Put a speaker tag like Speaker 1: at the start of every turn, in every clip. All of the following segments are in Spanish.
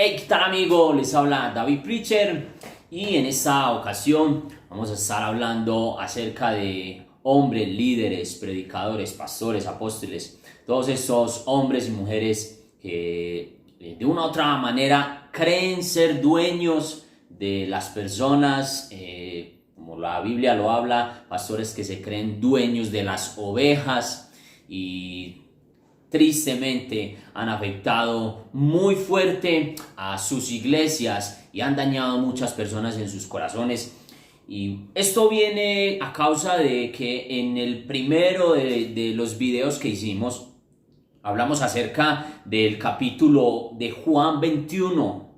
Speaker 1: Hey, ¿qué tal, amigo? Les habla David Preacher y en esta ocasión vamos a estar hablando acerca de hombres, líderes, predicadores, pastores, apóstoles, todos estos hombres y mujeres que de una u otra manera creen ser dueños de las personas, como la Biblia lo habla, pastores que se creen dueños de las ovejas y tristemente han afectado muy fuerte a sus iglesias y han dañado a muchas personas en sus corazones. Y esto viene a causa de que en el primero de los videos que hicimos hablamos acerca del capítulo de Juan 21,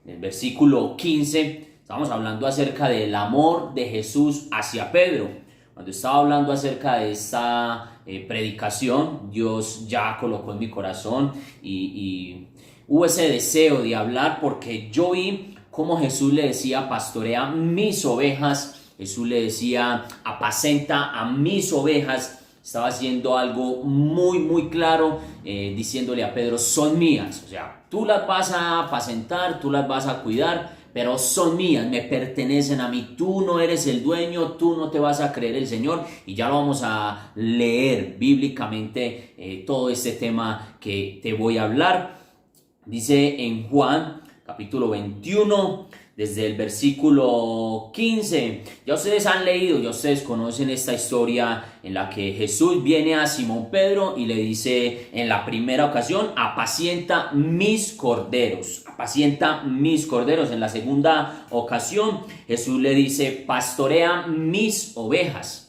Speaker 1: el versículo 15. Estamos hablando acerca del amor de Jesús hacia Pedro. Cuando estaba hablando acerca de esta predicación, Dios ya colocó en mi corazón y hubo ese deseo de hablar, porque yo vi cómo Jesús le decía: pastorea mis ovejas. Jesús le decía: apacenta a mis ovejas. Estaba haciendo algo muy claro, diciéndole a Pedro: son mías. O sea, tú las vas a apacentar, tú las vas a cuidar, pero son mías, me pertenecen a mí. Tú no eres el dueño, tú no te vas a creer el Señor. Y ya lo vamos a leer bíblicamente, todo este tema que te voy a hablar. Dice en Juan capítulo 21, desde el versículo 15. Ya ustedes han leído, ya ustedes conocen esta historia en la que Jesús viene a Simón Pedro y le dice en la primera ocasión: apacienta mis corderos, apacienta mis corderos. En la segunda ocasión Jesús le dice: pastorea mis ovejas,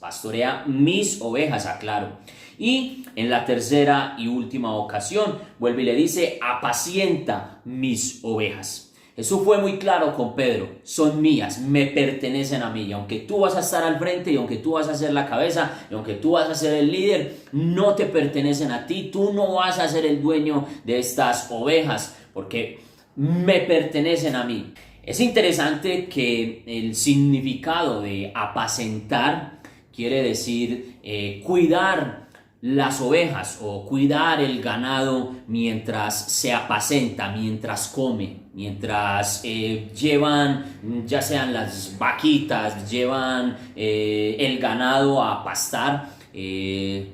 Speaker 1: aclaro. Y en la tercera y última ocasión vuelve y le dice: apacienta mis ovejas. Jesús fue muy claro con Pedro: son mías, me pertenecen a mí. Y aunque tú vas a estar al frente, y aunque tú vas a ser la cabeza, y aunque tú vas a ser el líder, no te pertenecen a ti. Tú no vas a ser el dueño de estas ovejas, porque me pertenecen a mí. Es interesante que el significado de apacentar quiere decir cuidar las ovejas o cuidar el ganado mientras se apacenta, mientras come, mientras llevan, ya sean las vaquitas, llevan el ganado a pastar. El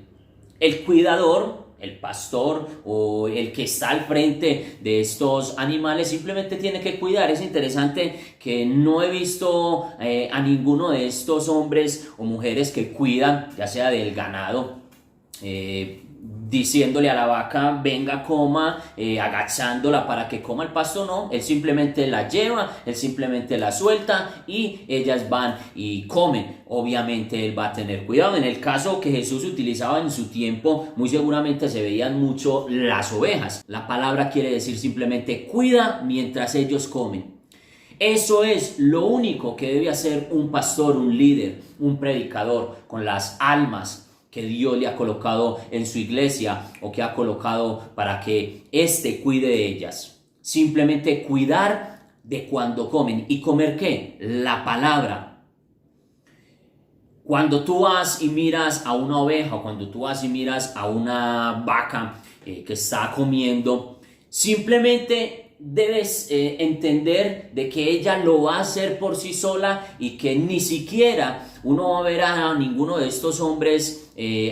Speaker 1: cuidador, el pastor o el que está al frente de estos animales simplemente tiene que cuidar. Es interesante que no he visto a ninguno de estos hombres o mujeres que cuidan, ya sea del ganado, diciéndole a la vaca: venga, coma, agachándola para que coma el pasto. No, él simplemente la lleva, él simplemente la suelta y ellas van y comen. Obviamente él va a tener cuidado. En el caso que Jesús utilizaba en su tiempo, muy seguramente se veían mucho las ovejas. La palabra quiere decir simplemente: cuida mientras ellos comen. Eso es lo único que debe hacer un pastor, un líder, un predicador con las almas que Dios le ha colocado en su iglesia, o que ha colocado para que éste cuide de ellas. Simplemente cuidar de cuando comen. ¿Y comer qué? La palabra. Cuando tú vas y miras a una oveja, o cuando tú vas y miras a una vaca que está comiendo, simplemente debes entender de que ella lo va a hacer por sí sola, y que ni siquiera uno va a ver a ninguno de estos hombres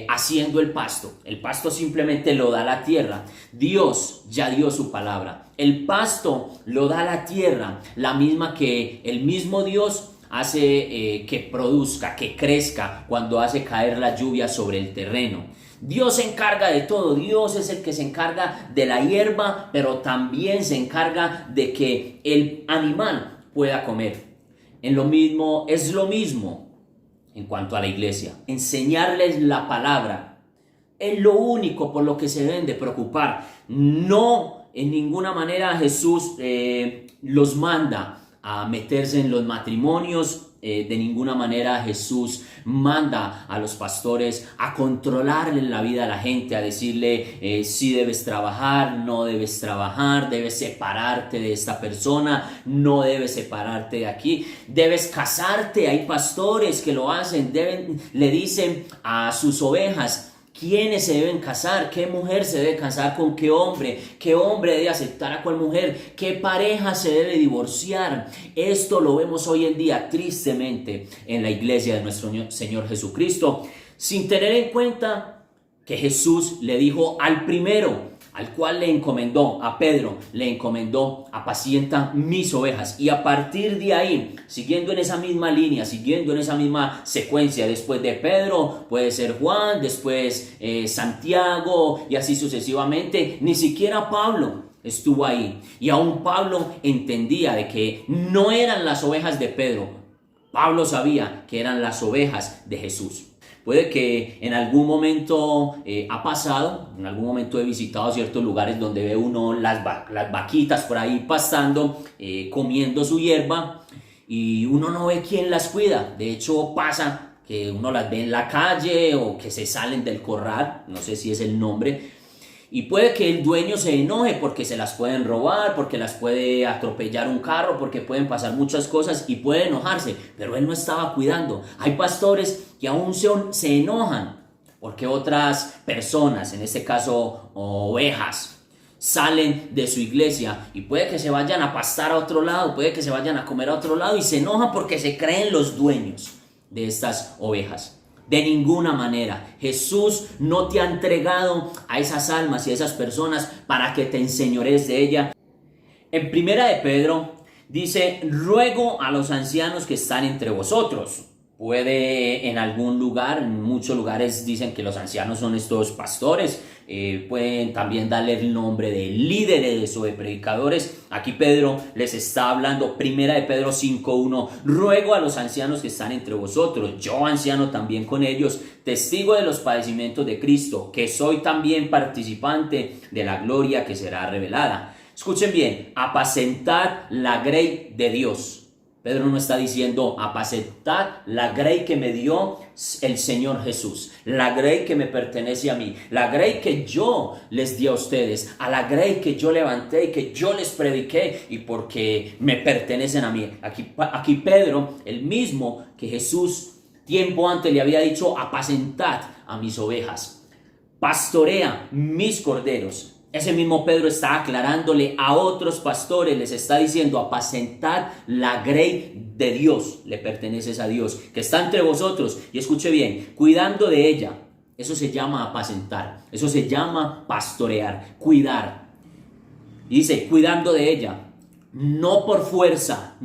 Speaker 1: haciendo el pasto. El pasto simplemente lo da la tierra. Dios ya dio su palabra. El pasto lo da la tierra, la misma que el mismo Dios hace que produzca, que crezca cuando hace caer la lluvia sobre el terreno. Dios se encarga de todo. Dios es el que se encarga de la hierba, pero también se encarga de que el animal pueda comer. Es lo mismo en cuanto a la iglesia. Enseñarles la palabra es lo único por lo que se deben de preocupar. No, en ninguna manera Jesús los manda a meterse en los matrimonios. De ninguna manera Jesús manda a los pastores a controlarle la vida a la gente, a decirle si debes trabajar, no debes trabajar, debes separarte de esta persona, no debes separarte de aquí, debes casarte. Hay pastores que lo hacen, le dicen a sus ovejas: quiénes se deben casar, qué mujer se debe casar con qué hombre debe aceptar a cuál mujer, qué pareja se debe divorciar. Esto lo vemos hoy en día tristemente en la iglesia de nuestro Señor Jesucristo, sin tener en cuenta que Jesús le dijo al primero, al cual le encomendó, a Pedro, le encomendó: apacienta mis ovejas. Y a partir de ahí, siguiendo en esa misma línea, siguiendo en esa misma secuencia, después de Pedro puede ser Juan, después Santiago y así sucesivamente. Ni siquiera Pablo estuvo ahí. Y aún Pablo entendía de que no eran las ovejas de Pedro. Pablo sabía que eran las ovejas de Jesús. Puede que en algún momento ha pasado, en algún momento he visitado ciertos lugares donde ve uno las vaquitas por ahí pastando, comiendo su hierba, y uno no ve quién las cuida. De hecho pasa que uno las ve en la calle o que se salen del corral, no sé si es el nombre, y puede que el dueño se enoje porque se las pueden robar, porque las puede atropellar un carro, porque pueden pasar muchas cosas y puede enojarse, pero él no estaba cuidando. Hay pastores que aún se enojan porque otras personas, en este caso ovejas, salen de su iglesia y puede que se vayan a pastar a otro lado, puede que se vayan a comer a otro lado y se enojan porque se creen los dueños de estas ovejas. De ninguna manera. Jesús no te ha entregado a esas almas y a esas personas para que te enseñorees de ella. En Primera de Pedro dice: ruego a los ancianos que están entre vosotros. Puede en algún lugar, en muchos lugares dicen que los ancianos son estos pastores, pueden también darle el nombre de líderes o de predicadores. Aquí Pedro les está hablando, Primera de Pedro 5:1, ruego a los ancianos que están entre vosotros, yo anciano también con ellos, testigo de los padecimientos de Cristo, que soy también participante de la gloria que será revelada. Escuchen bien: apacentad la grey de Dios. Pedro no está diciendo apacentad la grey que me dio el Señor Jesús, la grey que me pertenece a mí, la grey que yo les di a ustedes, a la grey que yo levanté y que yo les prediqué y porque me pertenecen a mí. Aquí Pedro, el mismo que Jesús tiempo antes le había dicho: apacentad a mis ovejas, pastorea mis corderos. Ese mismo Pedro está aclarándole a otros pastores, les está diciendo: apacentad la grey de Dios, le perteneces a Dios, que está entre vosotros, y escuche bien, cuidando de ella. Eso se llama apacentar, eso se llama pastorear, cuidar. Y dice: cuidando de ella, no por fuerza,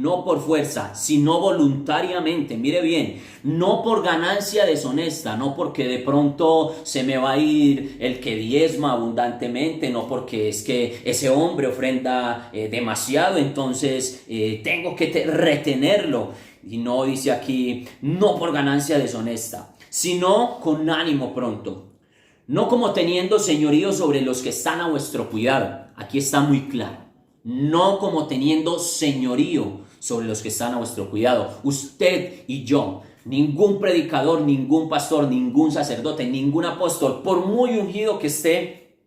Speaker 1: sino voluntariamente. Mire bien, no por ganancia deshonesta, no porque de pronto se me va a ir el que diezma abundantemente, no porque es que ese hombre ofrenda demasiado, entonces tengo que retenerlo. Y no, dice aquí, no por ganancia deshonesta, sino con ánimo pronto, no como teniendo señorío sobre los que están a vuestro cuidado. Aquí está muy claro. No como teniendo señorío sobre los que están a vuestro cuidado. Usted y yo, ningún predicador, ningún pastor, ningún sacerdote, ningún apóstol, por muy ungido que esté,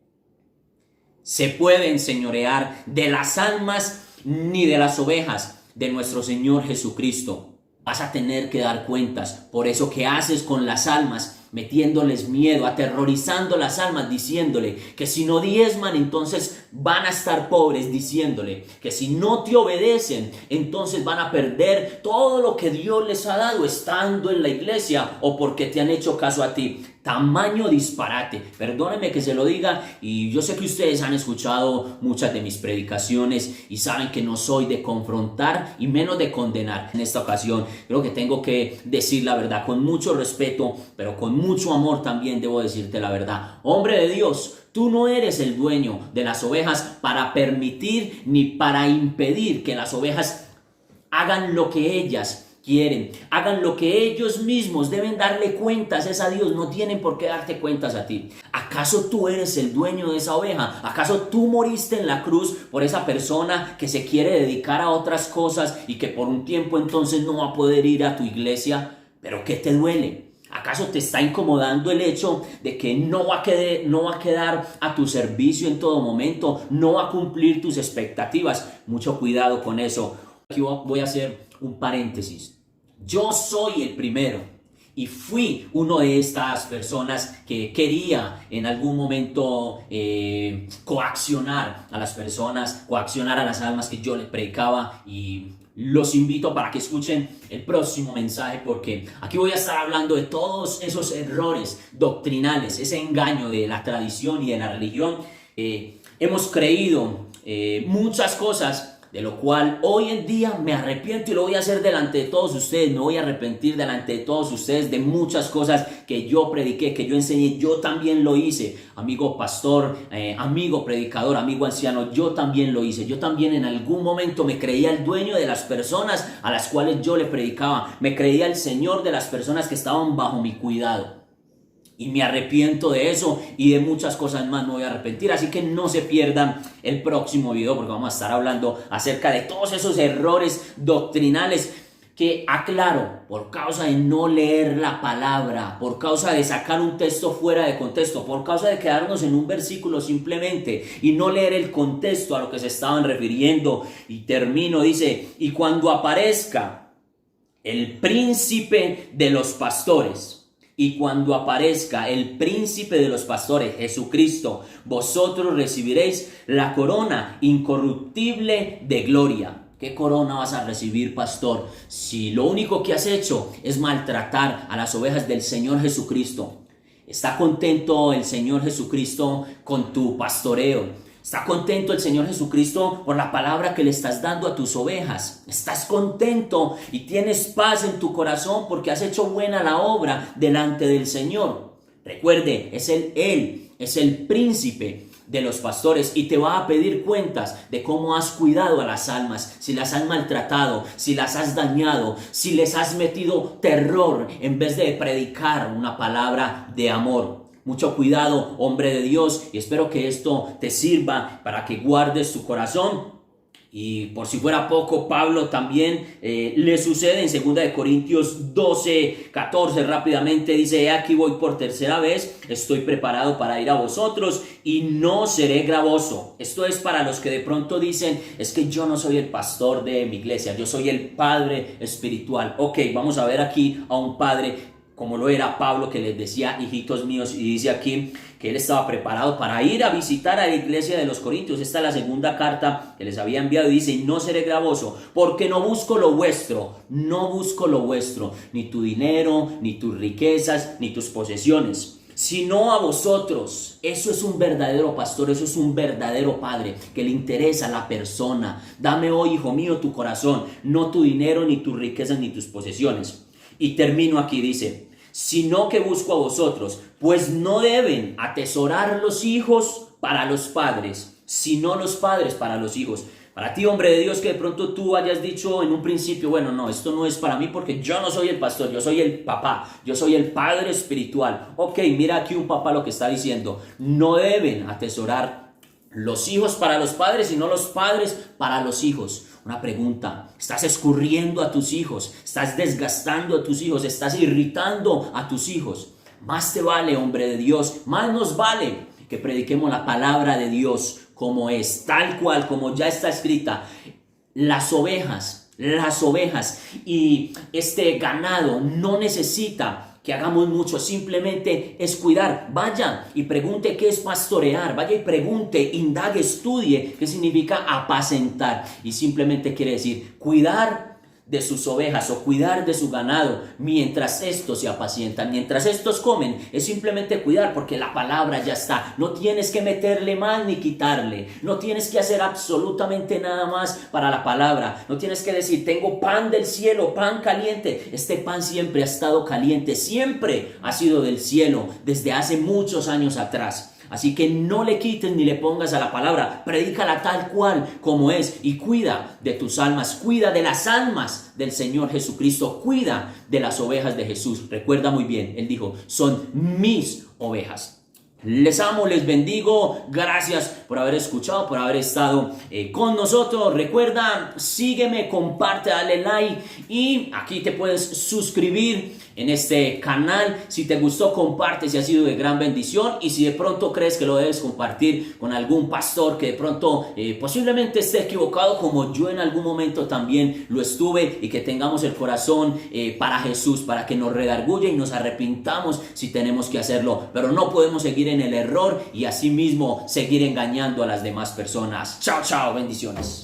Speaker 1: se puede enseñorear de las almas ni de las ovejas de nuestro Señor Jesucristo. Vas a tener que dar cuentas por eso que haces con las almas, metiéndoles miedo, aterrorizando las almas, diciéndole que si no diezman, entonces van a estar pobres, diciéndole que si no te obedecen, entonces van a perder todo lo que Dios les ha dado estando en la iglesia o porque te han hecho caso a ti. Tamaño disparate, perdónenme que se lo diga, y yo sé que ustedes han escuchado muchas de mis predicaciones y saben que no soy de confrontar y menos de condenar. En esta ocasión creo que tengo que decir la verdad con mucho respeto, pero con mucho amor también debo decirte la verdad. Hombre de Dios, tú no eres el dueño de las ovejas para permitir ni para impedir que las ovejas hagan lo que ellas quieren, hagan lo que ellos mismos deben darle cuentas es a Dios, no tienen por qué darte cuentas a ti. ¿Acaso tú eres el dueño de esa oveja? ¿Acaso tú moriste en la cruz por esa persona que se quiere dedicar a otras cosas y que por un tiempo entonces no va a poder ir a tu iglesia? ¿Pero qué te duele? ¿Acaso te está incomodando el hecho de que no va a quedar a tu servicio en todo momento? ¿No va a cumplir tus expectativas? Mucho cuidado con eso. Aquí voy a hacer un paréntesis. Yo soy el primero Y fui uno de estas personas que quería en algún momento coaccionar a las personas, coaccionar a las almas que yo les predicaba, y los invito para que escuchen el próximo mensaje, porque aquí voy a estar hablando de todos esos errores doctrinales, ese engaño de la tradición y de la religión. Hemos creído muchas cosas, de lo cual hoy en día me arrepiento, y lo voy a hacer delante de todos ustedes. Me voy a arrepentir delante de todos ustedes de muchas cosas que yo prediqué, que yo enseñé. Yo también lo hice, amigo pastor, amigo predicador, amigo anciano. Yo también lo hice. Yo también en algún momento me creía el dueño de las personas a las cuales yo le predicaba. Me creía el señor de las personas que estaban bajo mi cuidado. Y me arrepiento de eso, y de muchas cosas más me voy a arrepentir. Así que no se pierdan el próximo video, porque vamos a estar hablando acerca de todos esos errores doctrinales que, aclaro, por causa de no leer la palabra, por causa de sacar un texto fuera de contexto, por causa de quedarnos en un versículo simplemente y no leer el contexto a lo que se estaban refiriendo. Y termino, dice: y cuando aparezca el príncipe de los pastores, y cuando aparezca el príncipe de los pastores, Jesucristo, vosotros recibiréis la corona incorruptible de gloria. ¿Qué corona vas a recibir, pastor, si lo único que has hecho es maltratar a las ovejas del Señor Jesucristo? ¿Está contento el Señor Jesucristo con tu pastoreo? ¿Está contento el Señor Jesucristo por la palabra que le estás dando a tus ovejas? ¿Estás contento y tienes paz en tu corazón porque has hecho buena la obra delante del Señor? Recuerde, Él es el príncipe de los pastores, y te va a pedir cuentas de cómo has cuidado a las almas, si las has maltratado, si las has dañado, si les has metido terror en vez de predicar una palabra de amor. Mucho cuidado, hombre de Dios, y espero que esto te sirva para que guardes tu corazón. Y por si fuera poco, Pablo también le sucede en 2 Corintios 12, 14, rápidamente dice: he aquí voy por tercera vez, estoy preparado para ir a vosotros y no seré gravoso. Esto es para los que de pronto dicen: es que yo no soy el pastor de mi iglesia, yo soy el padre espiritual. Ok, vamos a ver aquí a un padre como lo era Pablo, que les decía: hijitos míos, y dice aquí que él estaba preparado para ir a visitar a la iglesia de los Corintios. Esta es la segunda carta que les había enviado, y dice: y no seré gravoso, porque no busco lo vuestro, ni tu dinero, ni tus riquezas, ni tus posesiones, sino a vosotros. Eso es un verdadero pastor, eso es un verdadero padre, que le interesa a la persona. Dame hoy, hijo mío, tu corazón, no tu dinero, ni tus riquezas, ni tus posesiones. Y termino aquí, dice: sino que busco a vosotros, pues no deben atesorar los hijos para los padres, sino los padres para los hijos. Para ti, hombre de Dios, que de pronto tú hayas dicho en un principio: bueno, no, esto no es para mí porque yo no soy el pastor, yo soy el papá, yo soy el padre espiritual. Ok, mira aquí un papá lo que está diciendo: no deben atesorar los hijos para los padres, sino los padres para los hijos. Una pregunta: ¿estás escurriendo a tus hijos? ¿Estás desgastando a tus hijos? ¿Estás irritando a tus hijos? Más te vale, hombre de Dios, más nos vale que prediquemos la palabra de Dios como es, tal cual, como ya está escrita. Las ovejas y este ganado no necesita que hagamos mucho, simplemente es cuidar. Vaya y pregunte qué es pastorear, vaya y pregunte, indague, estudie qué significa apacentar, y simplemente quiere decir cuidar de sus ovejas o cuidar de su ganado mientras estos se apacientan, mientras estos comen. Es simplemente cuidar, porque la palabra ya está. No tienes que meterle más ni quitarle, no tienes que hacer absolutamente nada más para la palabra. No tienes que decir: tengo pan del cielo, pan caliente. Este pan siempre ha estado caliente, siempre ha sido del cielo desde hace muchos años atrás. Así que no le quites ni le pongas a la palabra, predícala tal cual como es, y cuida de tus almas, cuida de las almas del Señor Jesucristo, cuida de las ovejas de Jesús. Recuerda muy bien, Él dijo: son mis ovejas. Les amo, les bendigo, gracias por por haber escuchado, por haber estado con nosotros. Recuerda, sígueme, comparte, dale like y aquí te puedes suscribir en este canal. Si te gustó, comparte si ha sido de gran bendición, y si de pronto crees que lo debes compartir con algún pastor que de pronto posiblemente esté equivocado como yo en algún momento también lo estuve, y que tengamos el corazón para Jesús, para que nos redarguya y nos arrepintamos si tenemos que hacerlo, pero no podemos seguir en el error y asimismo seguir engañando a las demás personas. Chao, chao, bendiciones.